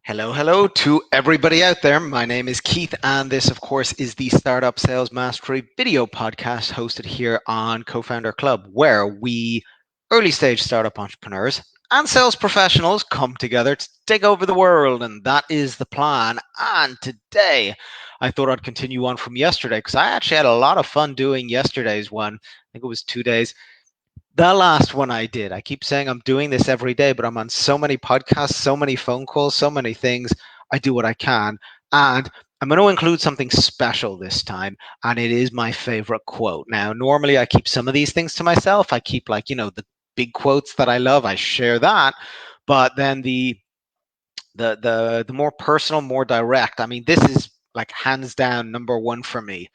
Hello to everybody out there. My name is Keith, and this, of course, is the Startup Sales Mastery Video Podcast hosted here on Co-Founder Club, where we early stage startup entrepreneurs and sales professionals come together to take over the world, and that is the plan. And today, I thought I'd continue on from yesterday because I actually had a lot of fun doing yesterday's one. I think it was 2 days. The last one I did, I keep saying I'm doing this every day, but I'm on so many podcasts, so many phone calls, so many things. I do what I can. And I'm going to include something special this time, and it is my favorite quote. Now, normally I keep some of these things to myself. I keep the big quotes that I love. I share that. But then the more personal, more direct. I mean, this is like hands down number one for me.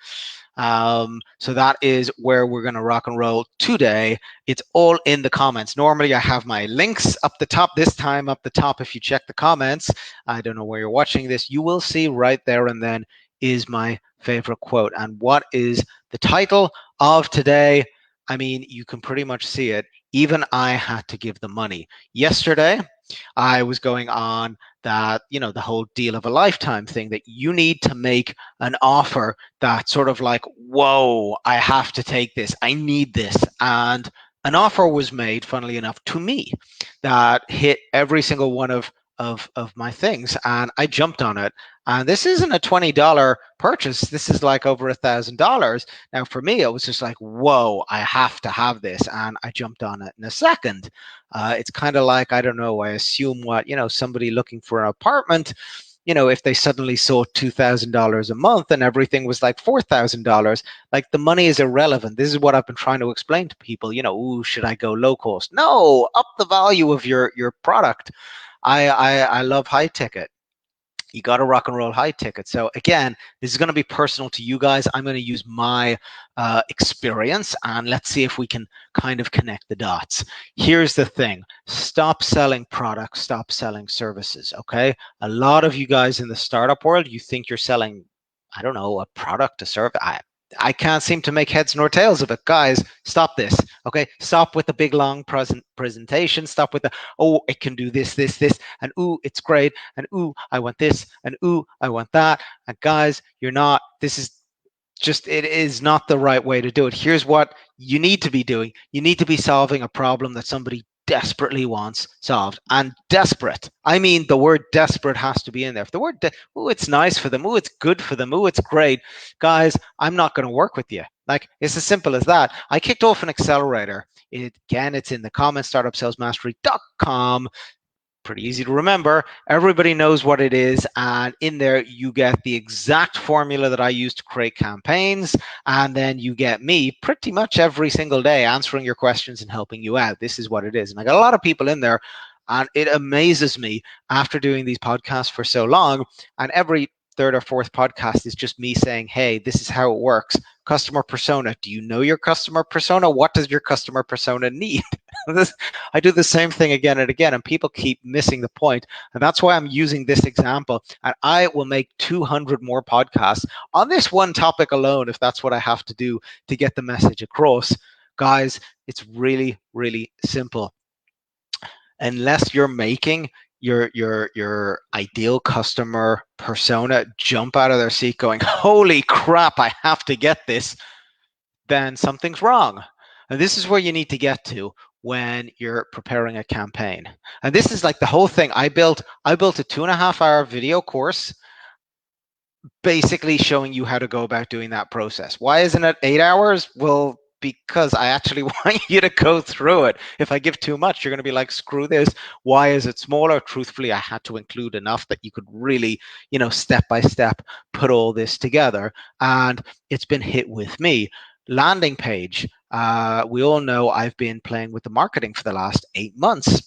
So that is where we're going to rock and roll today. It's all in the comments. Normally I have my links up the top. This time up the top, if you check the comments, I don't know where you're watching this, you will see right there and then is my favorite quote. And what is the title of today? I mean, you can pretty much see it. Even I had to give the money. Yesterday, I was going on that, the whole deal of a lifetime thing, that you need to make an offer that's sort of like, whoa, I have to take this. I need this. And an offer was made, funnily enough, to me that hit every single one of my things. And I jumped on it. And this isn't a $20 purchase. This is like over $1,000. Now, for me, it was just like, whoa, I have to have this. And I jumped on it in a second. It's kind of like, I don't know, I assume somebody looking for an apartment, if they suddenly saw $2,000 a month and everything was like $4,000, like the money is irrelevant. This is what I've been trying to explain to people, ooh, should I go low cost? No, up the value of your product. I love high ticket. You got to rock and roll high ticket. So again, this is going to be personal to you guys. I'm going to use my experience, and let's see if we can kind of connect the dots. Here's the thing. Stop selling products, stop selling services, okay? A lot of you guys in the startup world, you think you're selling, I don't know, a product, a service. I can't seem to make heads nor tails of it. Guys, stop this, okay? Stop with the big, long presentation. Stop with the, oh, it can do this, and ooh, it's great, and ooh, I want this, and ooh, I want that. And guys, this is not the right way to do it. Here's what you need to be doing. You need to be solving a problem that somebody desperately wants solved. And desperate, I mean, the word desperate has to be in there. If the word, it's nice for them, it's good for them, it's great, guys, I'm not going to work with you. Like, it's as simple as that. I kicked off an accelerator. It's in the comments, startupsalesmastery.com. Pretty easy to remember. Everybody knows what it is, and in there you get the exact formula that I use to create campaigns, and then you get me pretty much every single day answering your questions and helping you out. This is what it is. And I got a lot of people in there, and it amazes me after doing these podcasts for so long, and every third or fourth podcast is just me saying, hey, this is how it works. Customer persona. Do you know your customer persona? What does your customer persona need? I do the same thing again and again, and people keep missing the point. And that's why I'm using this example. And I will make 200 more podcasts on this one topic alone, if that's what I have to do to get the message across. Guys, it's really, really simple. Unless you're making your ideal customer persona jump out of their seat going, holy crap, I have to get this, then something's wrong. And this is where you need to get to when you're preparing a campaign. And this is like the whole thing. I built a 2.5-hour video course basically showing you how to go about doing that process. Why isn't it 8 hours? Well, because I actually want you to go through it. If I give too much, you're going to be like, screw this. Why is it smaller? Truthfully, I had to include enough that you could really, step by step, put all this together. And it's been hit with me. Landing page. We all know I've been playing with the marketing for the last 8 months.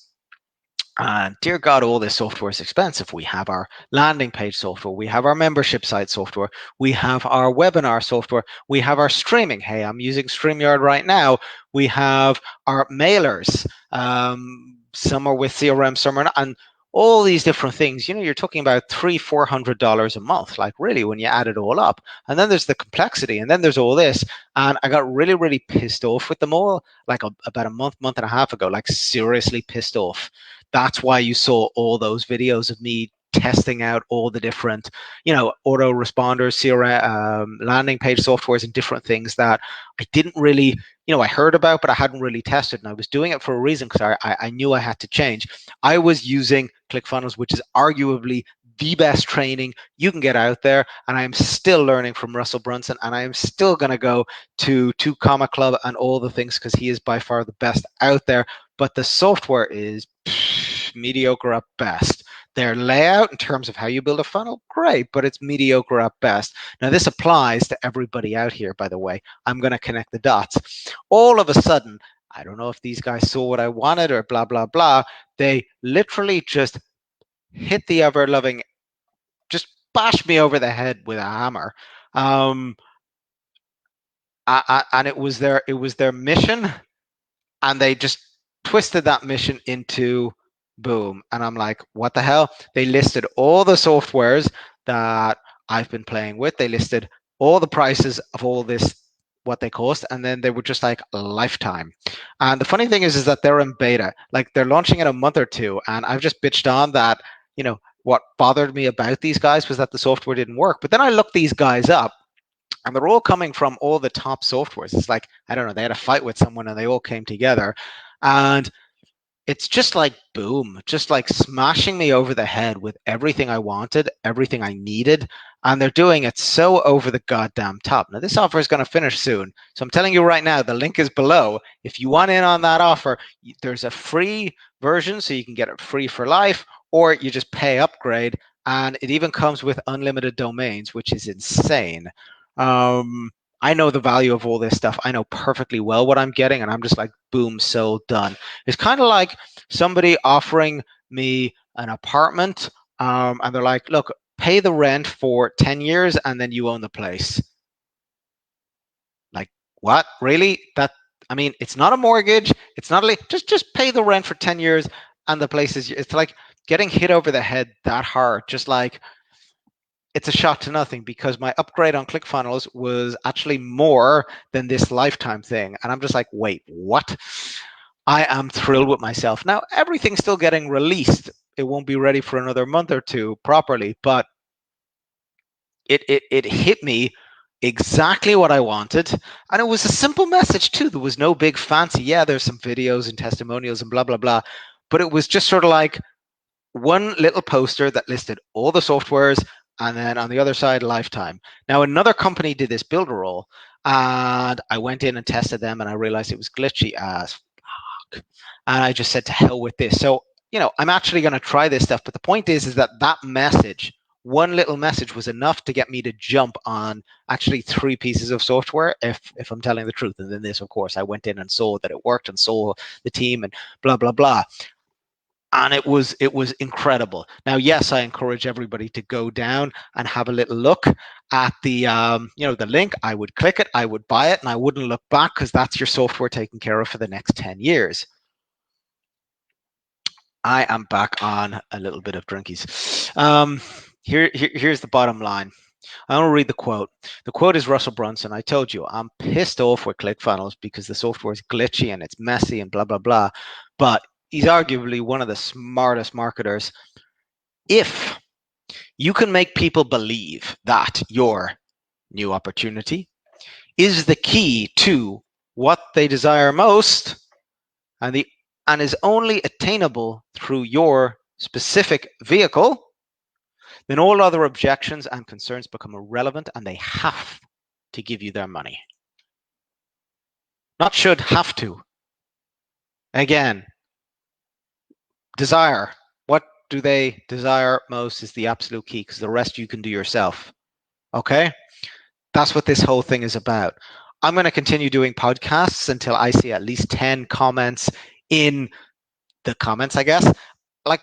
And dear God, all this software is expensive. We have our landing page software. We have our membership site software. We have our webinar software. We have our streaming. Hey, I'm using StreamYard right now. We have our mailers. Some are with CRM, some are not. And all these different things, you're talking about $300-400 a month, like really when you add it all up. And then there's the complexity, and then there's all this. And I got really, really pissed off with them all, like about a month and a half ago, like seriously pissed off. That's why you saw all those videos of me testing out all the different, autoresponders, CRM, landing page softwares, and different things that I didn't really, I heard about, but I hadn't really tested. And I was doing it for a reason because I knew I had to change. I was using ClickFunnels, which is arguably the best training you can get out there, and I am still learning from Russell Brunson, and I am still going to go to Comma Club and all the things because he is by far the best out there. But the software is mediocre at best. Their layout in terms of how you build a funnel, great, but it's mediocre at best. Now, this applies to everybody out here, by the way. I'm going to connect the dots. All of a sudden, I don't know if these guys saw what I wanted or blah, blah, blah. They literally just hit the ever-loving, just bashed me over the head with a hammer. And it was their mission, and they just twisted that mission into boom. And I'm like, what the hell? They listed all the softwares that I've been playing with. They listed all the prices of all this, what they cost, and then they were just like lifetime. And the funny thing is that they're in beta, like they're launching in a month or two, and I've just bitched on that. What bothered me about these guys was that the software didn't work. But then I looked these guys up, and they're all coming from all the top softwares. It's like, I don't know, they had a fight with someone and they all came together, and it's just like boom, just like smashing me over the head with everything I wanted, everything I needed. And they're doing it so over the goddamn top. Now, this offer is going to finish soon. So I'm telling you right now, the link is below. If you want in on that offer, there's a free version, so you can get it free for life, or you just pay upgrade. And it even comes with unlimited domains, which is insane. I know the value of all this stuff. I know perfectly well what I'm getting, and I'm just like, boom, so done. It's kind of like somebody offering me an apartment, and they're like, look, pay the rent for 10 years, and then you own the place. Like, what? Really? It's not a mortgage. It's not like, just pay the rent for 10 years, and the place is, it's like getting hit over the head that hard, just like, it's a shot to nothing, because my upgrade on ClickFunnels was actually more than this lifetime thing. And I'm just like, wait, what? I am thrilled with myself. Now, everything's still getting released. It won't be ready for another month or two properly, but it hit me exactly what I wanted. And it was a simple message too. There was no big fancy, there's some videos and testimonials and blah, blah, blah. But it was just sort of like one little poster that listed all the softwares, and then on the other side, lifetime. Now, another company did this builder roll, and I went in and tested them, and I realized it was glitchy as fuck. And I just said, to hell with this. So, I'm actually going to try this stuff. But the point is that message, one little message, was enough to get me to jump on actually 3 pieces of software, if I'm telling the truth. And then this, of course, I went in and saw that it worked and saw the team and blah, blah, blah. And it was incredible. Now, yes, I encourage everybody to go down and have a little look at the the link. I would click it, I would buy it, and I wouldn't look back, because that's your software taken care of for the next 10 years. I am back on a little bit of drinkies. Here's the bottom line. I'm going to read the quote. The quote is Russell Brunson. I told you, I'm pissed off with ClickFunnels because the software is glitchy and it's messy and blah, blah, blah. But he's arguably one of the smartest marketers. If you can make people believe that your new opportunity is the key to what they desire most, and is only attainable through your specific vehicle, then all other objections and concerns become irrelevant, and they have to give you their money. Not should, have to. Again, desire. What do they desire most is the absolute key, because the rest you can do yourself. Okay? That's what this whole thing is about. I'm going to continue doing podcasts until I see at least 10 comments in the comments, I guess. Like,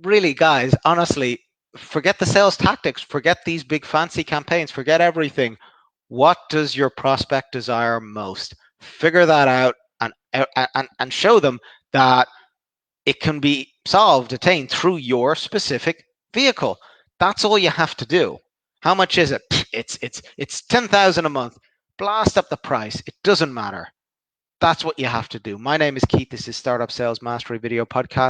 really, guys, honestly, forget the sales tactics. Forget these big fancy campaigns. Forget everything. What does your prospect desire most? Figure that out and show them that it can be solved, attained through your specific vehicle. That's all you have to do. How much is it? It's 10,000 a month. Blast up the price. It doesn't matter. That's what you have to do. My name is Keith. This is Startup Sales Mastery Video Podcast.